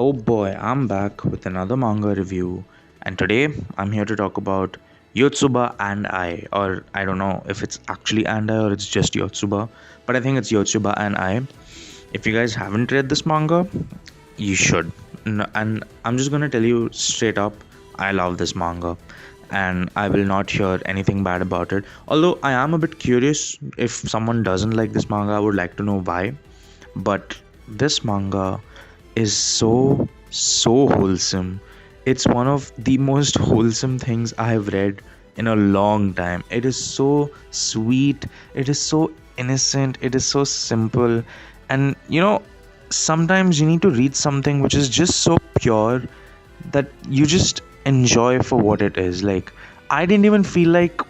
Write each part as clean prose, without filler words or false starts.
Oh boy, I'm back with another manga review, and today I'm here to talk about Yotsuba and I, or I don't know if it's actually and I or it's just Yotsuba, but I think it's Yotsuba and I. If you guys haven't read this manga, you should. And I'm just gonna tell you straight up, I love this manga, and I will not hear anything bad about it. Although I am a bit curious if someone doesn't like this manga, I would like to know why. But this manga is so wholesome. It's one of the most wholesome things I have read in a long time. It is so sweet, it is so innocent, it is so simple. And sometimes you need to read something which is just so pure that you just enjoy for what it is. Like, I didn't even feel like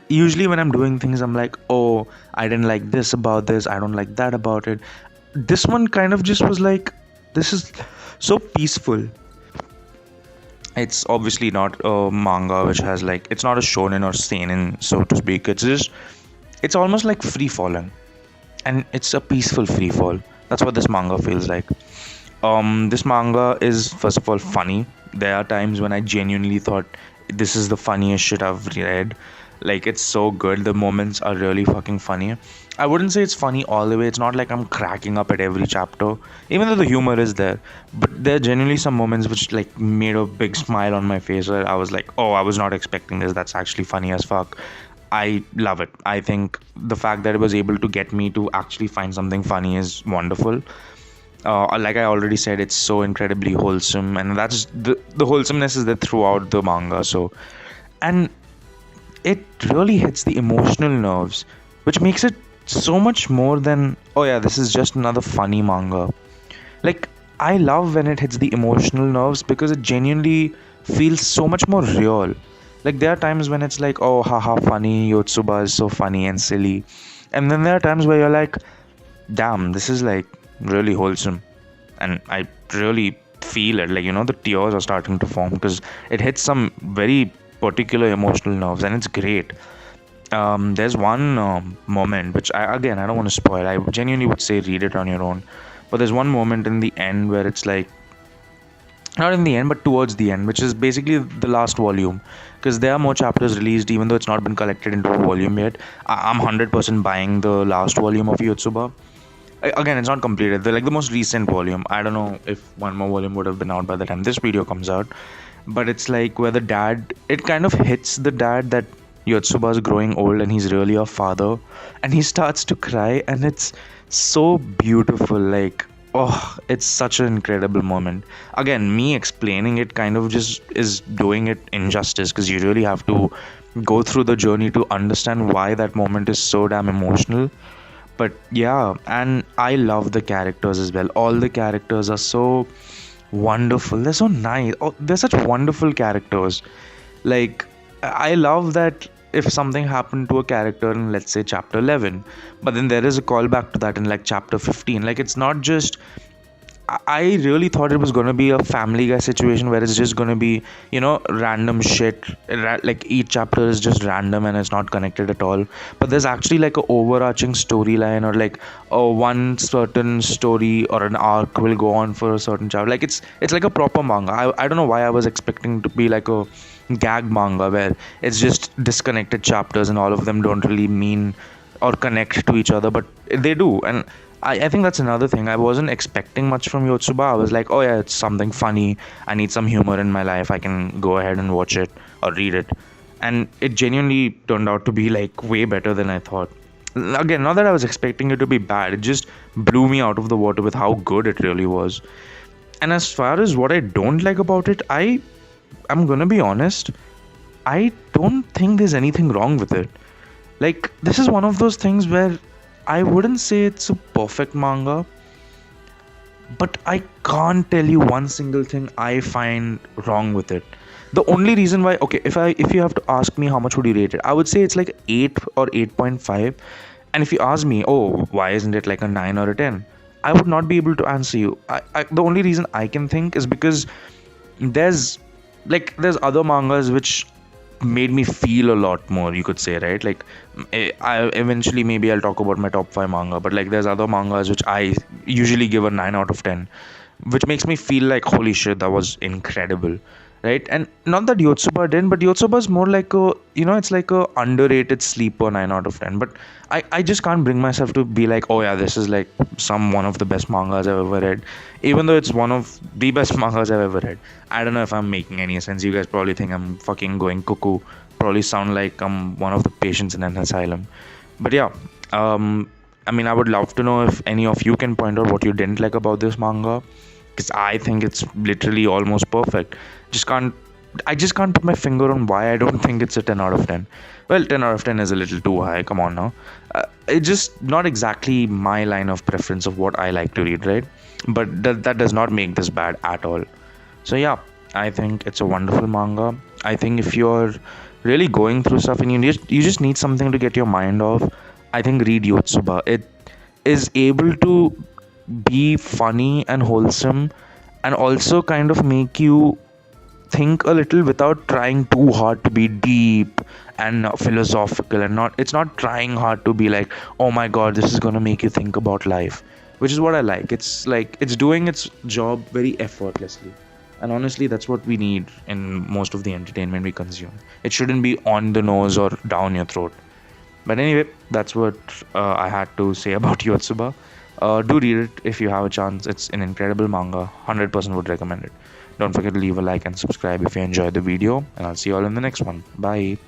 usually when I'm doing things I'm like, oh, I didn't like this about this, I don't like that about it. This one kind of just was like, this is so peaceful. It's obviously not a manga which has like, it's not a shonen or seinen, so to speak. It's almost like free falling, and it's a peaceful free fall. That's what this manga feels like. This manga is first of all funny. There are times when I genuinely thought this is the funniest shit I've read. Like, it's so good. The moments are really fucking funny. I wouldn't say it's funny all the way. It's not like I'm cracking up at every chapter, even though the humor is there. But there are genuinely some moments which like made a big smile on my face where I was like, oh, I was not expecting this. That's actually funny as fuck. I love it. I think the fact that it was able to get me to actually find something funny is wonderful. Like I already said, it's so incredibly wholesome, and that's the wholesomeness is there throughout the manga. So, and it really hits the emotional nerves, which makes it so much more than, oh yeah, this is just another funny manga. Like, I love when it hits the emotional nerves because it genuinely feels so much more real. Like, there are times when it's like, oh, haha, funny, Yotsuba is so funny and silly. And then there are times where you're like, damn, this is like really wholesome. And I really feel it. Like, the tears are starting to form because it hits some very particular emotional nerves, and it's great. There's one moment which I don't want to spoil. I genuinely would say read it on your own. But there's one moment in the end where it's like, not in the end but towards the end, which is basically the last volume, because there are more chapters released even though it's not been collected into a volume yet. I'm 100% buying the last volume of Yotsuba. Again, it's not completed. The most recent volume. I don't know if one more volume would have been out by the time this video comes out, but it's like where the dad, it kind of hits the dad that Yotsuba is growing old and he's really a father, and he starts to cry, and it's so beautiful. Like, oh, it's such an incredible moment. Again, me explaining it kind of just is doing it injustice, because you really have to go through the journey to understand why that moment is so damn emotional. But yeah, and I love the characters as well. All the characters are so wonderful, they're so nice. Oh, they're such wonderful characters. Like, I love that if something happened to a character in, let's say, chapter 11, but then there is a callback to that in like chapter 15. Like, it's not just, I really thought it was going to be a Family Guy situation where it's just going to be, random shit. Like, each chapter is just random and it's not connected at all. But there's actually like a overarching storyline, or like one certain story or an arc will go on for a certain chapter. Like, it's like a proper manga. I don't know why I was expecting to be like a gag manga where it's just disconnected chapters and all of them don't really mean or connect to each other, but they do. And I think that's another thing. I wasn't expecting much from Yotsuba. I was like, oh yeah, it's something funny. I need some humor in my life. I can go ahead and watch it or read it. And it genuinely turned out to be like way better than I thought. Again, not that I was expecting it to be bad. It just blew me out of the water with how good it really was. And as far as what I don't like about it, I'm gonna be honest. I don't think there's anything wrong with it. Like, this is one of those things where I wouldn't say it's a perfect manga, but I can't tell you one single thing I find wrong with it. The only reason why, okay, if you have to ask me how much would you rate it, I would say it's like 8 or 8.5. And if you ask me, oh, why isn't it like a 9 or a 10? I would not be able to answer you. The only reason I can think is because there's there's other mangas which made me feel a lot more, you could say, right? Like, I eventually, maybe I'll talk about my top 5 manga, but like there's other mangas which I usually give a 9 out of 10. which makes me feel like holy shit, that was incredible, right? And not that Yotsuba didn't, but Yotsuba is more like a, it's like a underrated sleeper 9 out of 10. But I just can't bring myself to be like, oh yeah, this is like one of the best mangas I've ever read, even though it's one of the best mangas I've ever read. I don't know if I'm making any sense. You guys probably think I'm fucking going cuckoo, probably sound like I'm one of the patients in an asylum. But yeah, I mean, I would love to know if any of you can point out what you didn't like about this manga, because I think it's literally almost perfect. Just can't I just can't put my finger on why I don't think it's a 10 out of 10. Well, 10 out of 10 is a little too high. Come on now. It's just not exactly my line of preference of what I like to read, right? But that does not make this bad at all. So yeah, I think it's a wonderful manga. I think if you're really going through stuff and you just need something to get your mind off, I think read Yotsuba. It is able to be funny and wholesome, and also kind of make you think a little without trying too hard to be deep and philosophical, and not it's not trying hard to be like, oh my god, this is going to make you think about life, which is what I like. It's like it's doing its job very effortlessly, and honestly that's what we need in most of the entertainment we consume. It shouldn't be on the nose or down your throat. But anyway, that's what I had to say about Yotsuba. Do read it if you have a chance. It's an incredible manga. 100% would recommend it. Don't forget to leave a like and subscribe if you enjoyed the video, and I'll see you all in the next one. Bye.